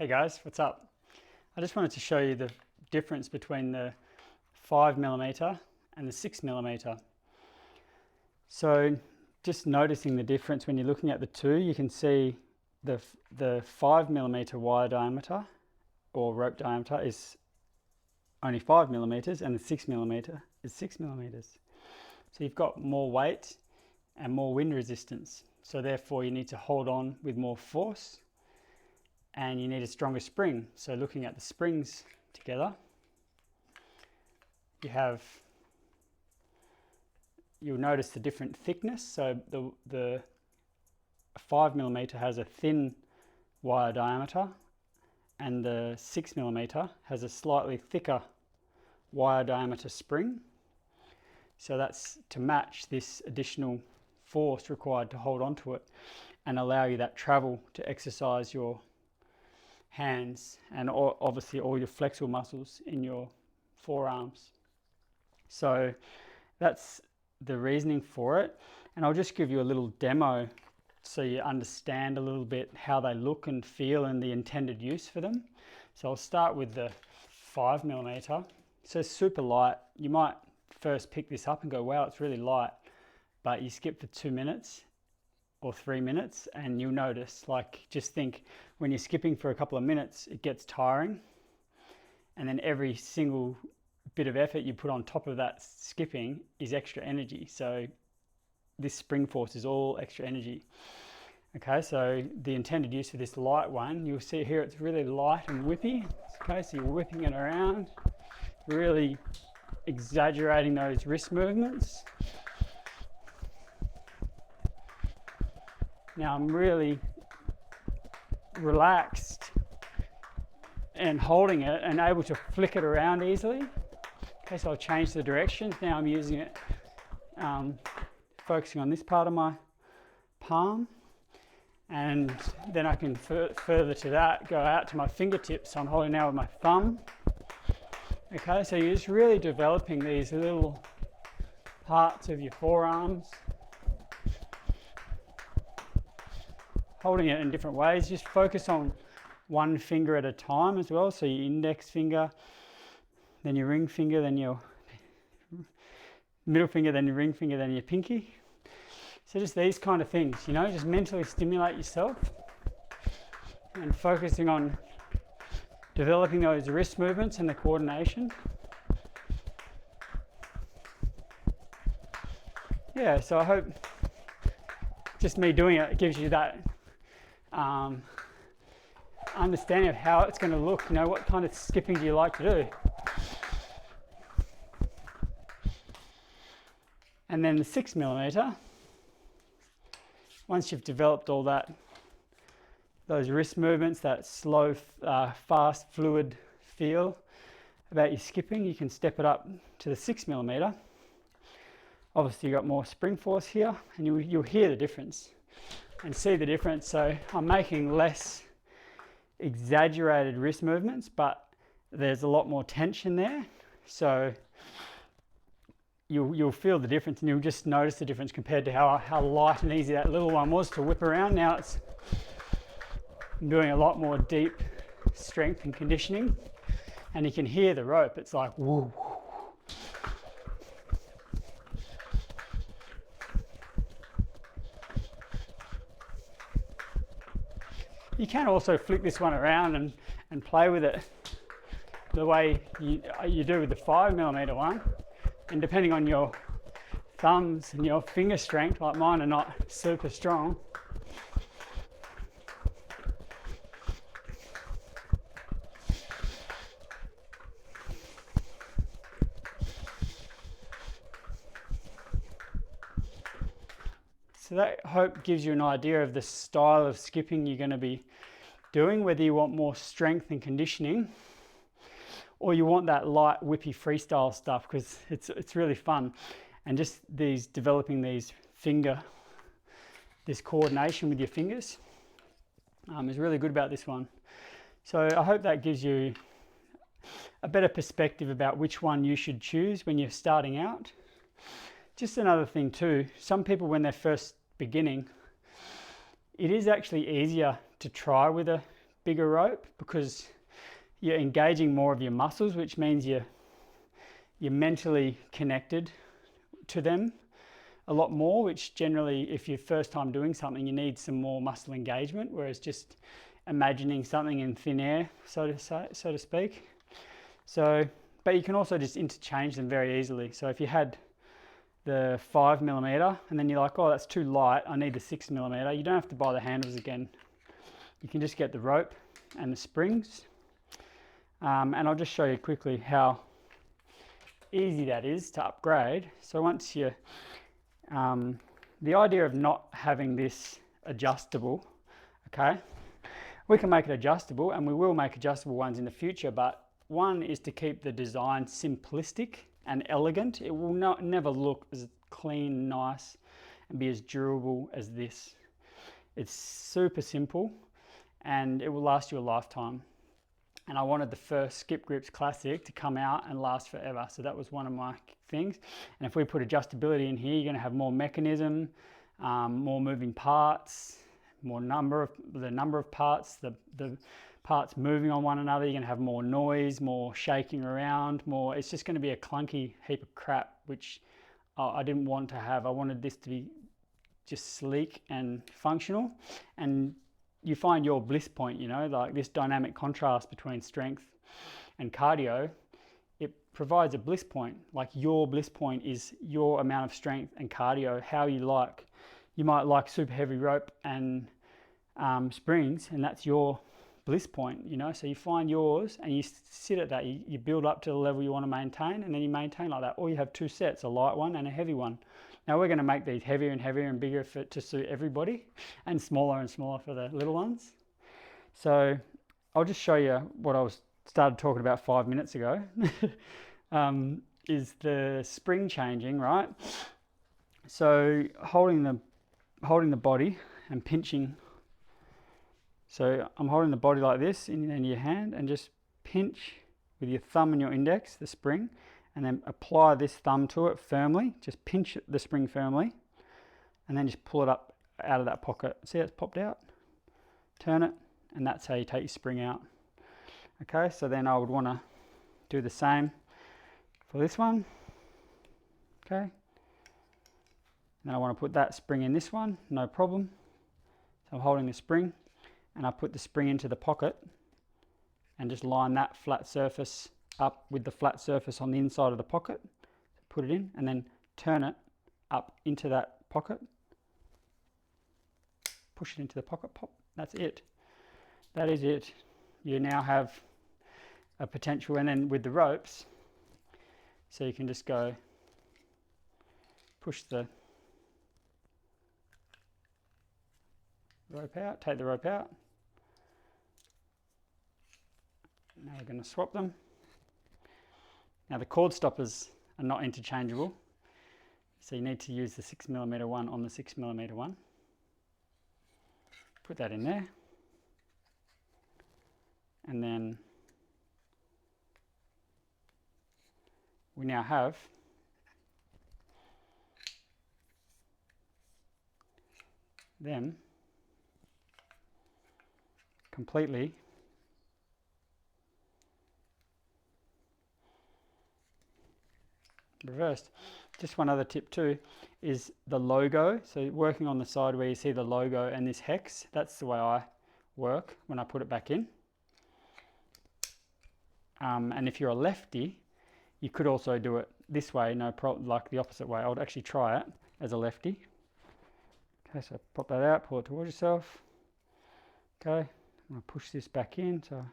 Hey guys, what's up? I just wanted to show you the difference between the 5mm and the 6mm. So just noticing the difference when you're looking at the two, you can see the 5mm wire diameter or rope diameter is only 5mm and the 6mm is 6mm. So you've got more weight and more wind resistance. So therefore you need to hold on with more force and you need a stronger spring. So looking at the springs together, you'll notice the different thickness. So the 5mm has a thin wire diameter and the 6mm has a slightly thicker wire diameter spring. So that's to match this additional force required to hold on to it and allow you that travel to exercise your hands and obviously all your flexible muscles in your forearms. So that's the reasoning for it, and I'll just give you a little demo so you understand a little bit how they look and feel and the intended use for them. So I'll start with the 5mm. So super light. You might first pick this up and go, wow, it's really light, but you skip for 2 minutes or 3 minutes and you'll notice, like, just think when you're skipping for a couple of minutes it gets tiring, and then every single bit of effort you put on top of that skipping is extra energy. So this spring force is all extra energy. Okay, so the intended use for this light one, you'll see here it's really light and whippy. Okay, so you're whipping it around, really exaggerating those wrist movements. Now I'm really relaxed and holding it and able to flick it around easily. Okay, so I'll change the directions. Now I'm using it, focusing on this part of my palm, and then I can further to that go out to my fingertips. So I'm holding now with my thumb. Okay, so you're just really developing these little parts of your forearms, holding it in different ways. Just focus on one finger at a time as well. So your index finger, then your ring finger, then your middle finger, then your ring finger, then your pinky. So just these kind of things, you know, just mentally stimulate yourself and focusing on developing those wrist movements and the coordination. Yeah, so I hope just me doing it gives you that understanding of how it's going to look. You know, what kind of skipping do you like to do? And then the 6mm, once you've developed all that, those wrist movements, that slow, fast, fluid feel about your skipping, you can step it up to the 6mm. Obviously you've got more spring force here, and you'll hear the difference and see the difference. So I'm making less exaggerated wrist movements, but there's a lot more tension there. So you'll feel the difference, and you'll just notice the difference compared to how light and easy that little one was to whip around. Now I'm doing a lot more deep strength and conditioning, and you can hear the rope. It's like woo. You can also flick this one around and play with it the way you do with the 5mm one. And depending on your thumbs and your finger strength, like mine are not super strong, so that I hope gives you an idea of the style of skipping you're going to be doing, whether you want more strength and conditioning or you want that light whippy freestyle stuff, because it's really fun. And just developing this coordination with your fingers is really good about this one. So I hope that gives you a better perspective about which one you should choose when you're starting out. Just another thing too, some people when they're first beginning, it is actually easier to try with a bigger rope because you're engaging more of your muscles, which means you're mentally connected to them a lot more, which generally, if you're first time doing something, you need some more muscle engagement, whereas just imagining something in thin air, so to speak. So, but you can also just interchange them very easily. So if you had the 5mm and then you're like, oh, that's too light, I need the 6mm, you don't have to buy the handles again. You can just get the rope and the springs. And I'll just show you quickly how easy that is to upgrade. So once you, the idea of not having this adjustable, okay, we can make it adjustable, and we will make adjustable ones in the future, but one is to keep the design simplistic and elegant. It will never look as clean, nice, and be as durable as this. It's super simple, and it will last you a lifetime. And I wanted the first Skip Grips Classic to come out and last forever, so that was one of my things. And if we put adjustability in here, you're going to have more mechanism, more moving parts, the number of parts, the parts moving on one another. You're going to have more noise, more shaking around, more. It's just going to be a clunky heap of crap, which I didn't want to have. I wanted this to be just sleek and functional, and you find your bliss point, you know, like this dynamic contrast between strength and cardio. It provides a bliss point. Like your bliss point is your amount of strength and cardio, how you like. You might like super heavy rope and springs, and that's your bliss point, you know. So you find yours and you sit at that. You build up to the level you want to maintain, and then you maintain like that. Or you have two sets, a light one and a heavy one. Now we're going to make these heavier and heavier and bigger to suit everybody, and smaller for the little ones. So I'll just show you what I started talking about 5 minutes ago. Is the spring changing, right? So holding the body and pinching. So I'm holding the body like this in your hand, and just pinch with your thumb and your index the spring, and then apply this thumb to it firmly. Just pinch the spring firmly, and then just pull it up out of that pocket. See how it's popped out? Turn it, and that's how you take your spring out. Okay, so then I would want to do the same for this one. Okay, then I want to put that spring in this one, no problem. So I'm holding the spring, and I put the spring into the pocket and just line that flat surface up with the flat surface on the inside of the pocket. Put it in and then turn it up into that pocket. Push it into the pocket, pop. That's it. That is it. You now have a potential, and then with the ropes, so you can just go push the rope out, take the rope out. Now we're going to swap them. Now the cord stoppers are not interchangeable, so you need to use the 6mm one on the 6mm one. Put that in there, and then we now have them completely reversed. Just one other tip too is the logo. So working on the side where you see the logo and this hex, that's the way I work when I put it back in. And if you're a lefty, you could also do it this way, no problem, like the opposite way. I would actually try it as a lefty. Okay, so pop that out, pull it towards yourself. Okay, I'm going to push this back in, so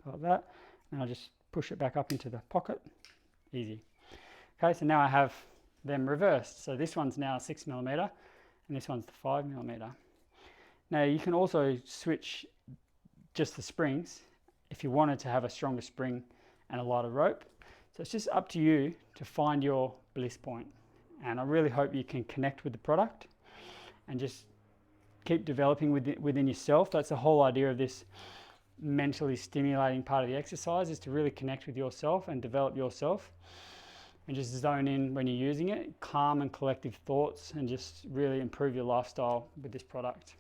like that, and I'll just push it back up into the pocket. Easy. Okay, so now I have them reversed. So this one's now 6mm and this one's the 5mm. Now you can also switch just the springs if you wanted to have a stronger spring and a lighter rope. So it's just up to you to find your bliss point. And I really hope you can connect with the product and just keep developing within yourself. That's the whole idea of this mentally stimulating part of the exercise, is to really connect with yourself and develop yourself. And just zone in when you're using it, calm and collective thoughts, and just really improve your lifestyle with this product.